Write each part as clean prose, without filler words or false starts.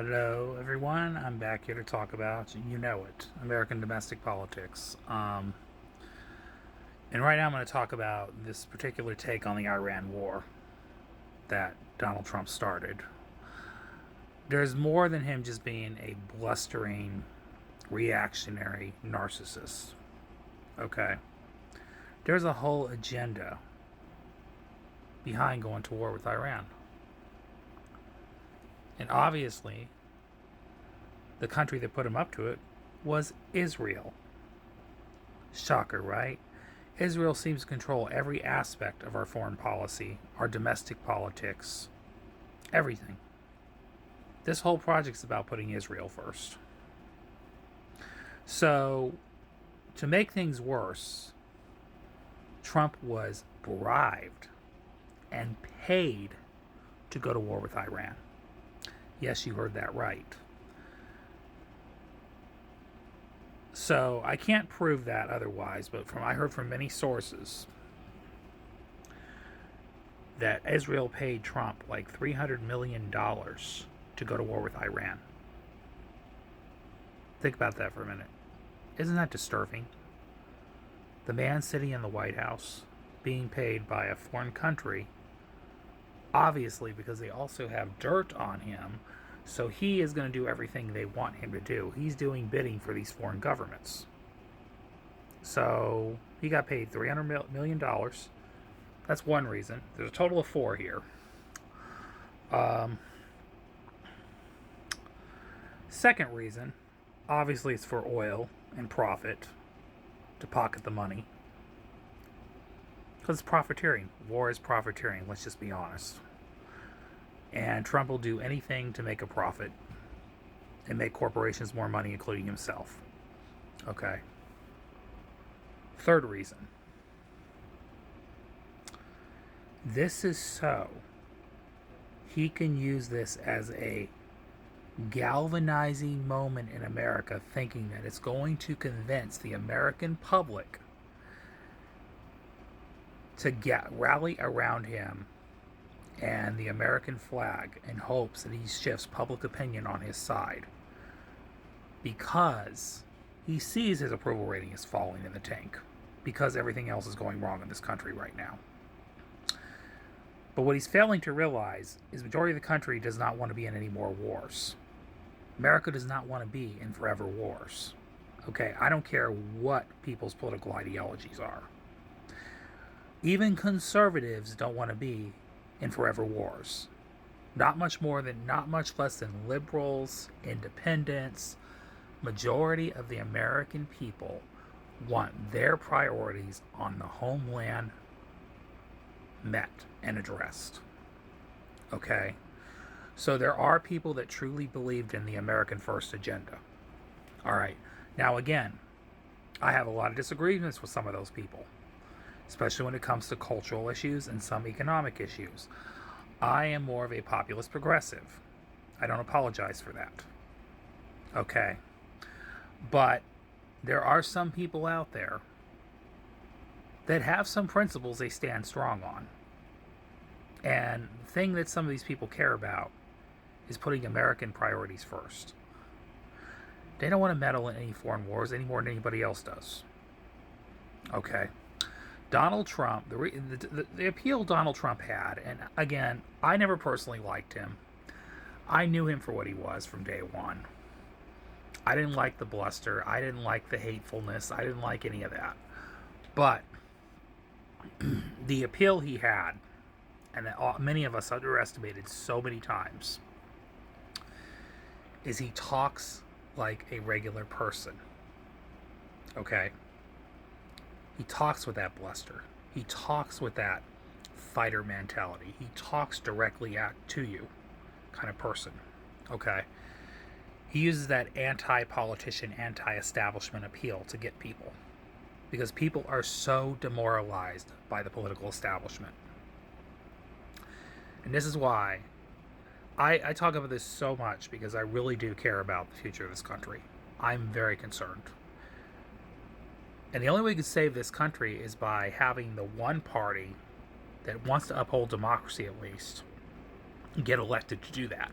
Hello, everyone. I'm back here to talk about, you know it, American domestic politics. And right now I'm going to talk about this particular take on the Iran war that Donald Trump started. There's more than him just being a blustering, reactionary narcissist. Okay? There's a whole agenda behind going to war with Iran. And obviously, the country that put him up to it was Israel. Shocker, right? Israel seems to control every aspect of our foreign policy, our domestic politics, everything. This whole project's about putting Israel first. So, to make things worse, Trump was bribed and paid to go to war with Iran. Yes, you heard that right. So I can't prove that otherwise, but I heard from many sources that Israel paid Trump like $300 million to go to war with Iran. Think about that for a minute. Isn't that disturbing? The man sitting in the White House being paid by a foreign country, obviously because they also have dirt on him, so he is going to do everything they want him to do. He's doing bidding for these foreign governments. So he got paid $300 million. That's one reason. There's a total of four here. Second reason, obviously, it's for oil and profit, to pocket the money. Because it's profiteering. War is profiteering, let's just be honest. And Trump will do anything to make a profit and make corporations more money, including himself. Okay. Third reason. This is so he can use this as a galvanizing moment in America, thinking that it's going to convince the American public to rally around him and the American flag in hopes that he shifts public opinion on his side, because he sees his approval rating is falling in the tank because everything else is going wrong in this country right now. But what he's failing to realize is the majority of the country does not want to be in any more wars. America does not want to be in forever wars. Okay, I don't care what people's political ideologies are. Even conservatives don't want to be in forever wars. Not much less than liberals, independents. Majority of the American people want their priorities on the homeland met and addressed. Okay? So there are people that truly believed in the American First agenda. All right. Now, again, I have a lot of disagreements with some of those people, especially when it comes to cultural issues and some economic issues. I am more of a populist progressive. I don't apologize for that. Okay. But there are some people out there that have some principles they stand strong on. And the thing that some of these people care about is putting American priorities first. They don't want to meddle in any foreign wars any more than anybody else does. Okay. Donald Trump, the appeal Donald Trump had, and again, I never personally liked him. I knew him for what he was from day one. I didn't like the bluster. I didn't like the hatefulness. I didn't like any of that. But the appeal he had, and that many of us underestimated so many times, is he talks like a regular person. Okay? He talks with that bluster. He talks with that fighter mentality. He talks directly to you kind of person. Okay? He uses that anti-politician, anti-establishment appeal to get people. Because people are so demoralized by the political establishment. And this is why I talk about this so much, because I really do care about the future of this country. I'm very concerned. And the only way we can save this country is by having the one party that wants to uphold democracy, at least, get elected to do that.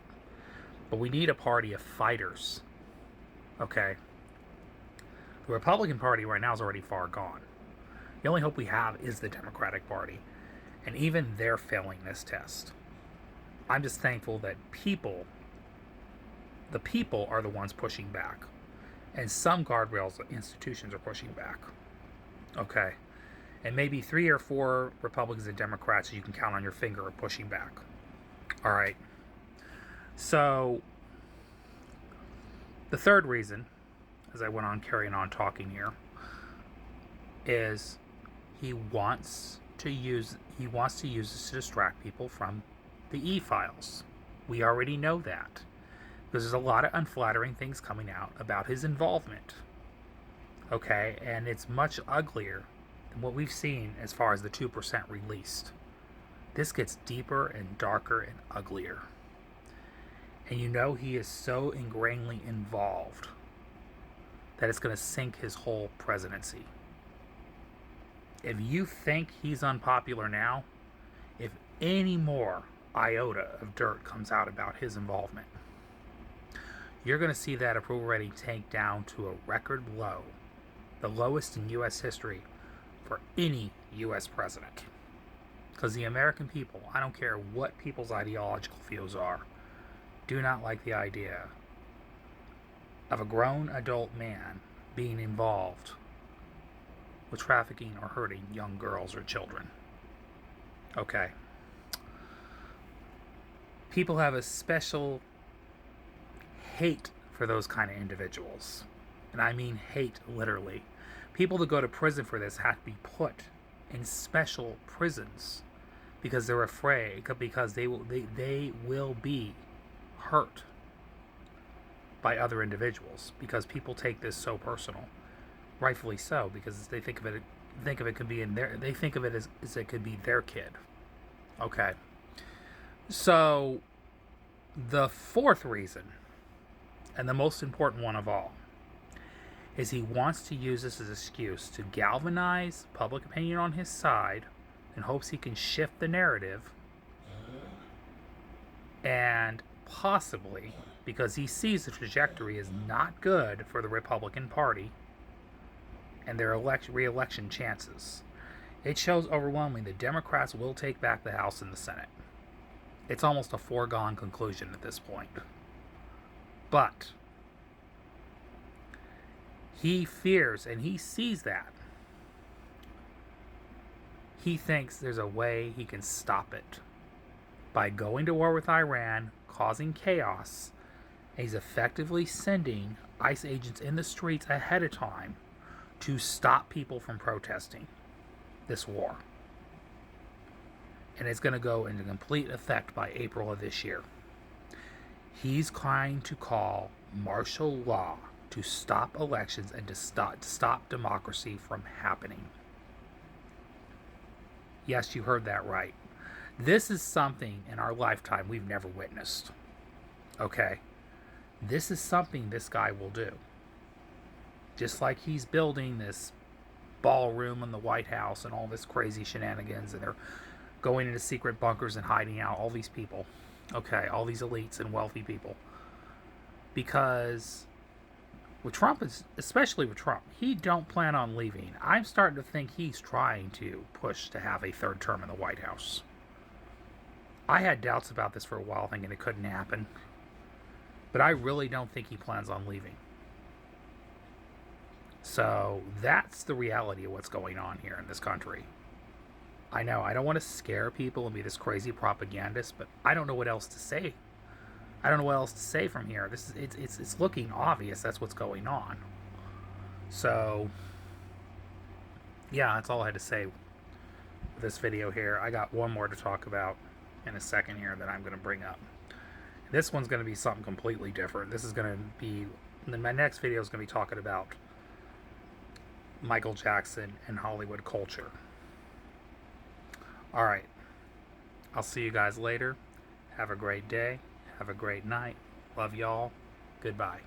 But we need a party of fighters. Okay? The Republican Party right now is already far gone. The only hope we have is the Democratic Party. And even they're failing this test. I'm just thankful that the people are the ones pushing back. And some guardrails institutions are pushing back. Okay? And maybe 3 or 4 Republicans and Democrats you can count on your finger are pushing back. All right? So, the third reason, as I went on carrying on talking here, is he wants to use this to distract people from the e-files. We already know that. Because there's a lot of unflattering things coming out about his involvement. Okay? And it's much uglier than what we've seen as far as the 2% released. This gets deeper and darker and uglier. And you know he is so ingrainedly involved that it's going to sink his whole presidency. If you think he's unpopular now, if any more iota of dirt comes out about his involvement, you're going to see that approval rating tank down to a record low, the lowest in U.S. history for any U.S. president. Because the American people, I don't care what people's ideological views are, do not like the idea of a grown adult man being involved with trafficking or hurting young girls or children. Okay. People have a special hate for those kind of individuals. And I mean hate, literally. People that go to prison for this have to be put in special prisons because they're afraid, because they will be hurt by other individuals, because people take this so personal, rightfully so, because they think of it could be in their, they think of it as it could be their kid. Okay. So the fourth reason, and the most important one of all, is he wants to use this as an excuse to galvanize public opinion on his side in hopes he can shift the narrative, and possibly because he sees the trajectory is not good for the Republican Party and their re-election chances. It shows overwhelmingly the Democrats will take back the House and the Senate. It's almost a foregone conclusion at this point. But he fears, and he sees that. He thinks there's a way he can stop it by going to war with Iran, causing chaos. And he's effectively sending ICE agents in the streets ahead of time to stop people from protesting this war. And it's going to go into complete effect by April of this year. He's trying to call martial law to stop elections and to stop democracy from happening. Yes, you heard that right. This is something in our lifetime we've never witnessed. Okay? This is something this guy will do. Just like he's building this ballroom in the White House and all this crazy shenanigans, and they're going into secret bunkers and hiding out all these people. Okay, all these elites and wealthy people. Because with Trump, especially with Trump, he don't plan on leaving. I'm starting to think he's trying to push to have a third term in the White House. I had doubts about this for a while, thinking it couldn't happen. But I really don't think he plans on leaving. So that's the reality of what's going on here in this country. I know, I don't want to scare people and be this crazy propagandist, but I don't know what else to say. I don't know what else to say from here. It's looking obvious that's what's going on. So yeah, that's all I had to say for this video here. I got one more to talk about in a second here that I'm going to bring up. This one's going to be something completely different. This is going to be, my next video is going to be talking about Michael Jackson and Hollywood culture. Alright, I'll see you guys later. Have a great day. Have a great night. Love y'all. Goodbye.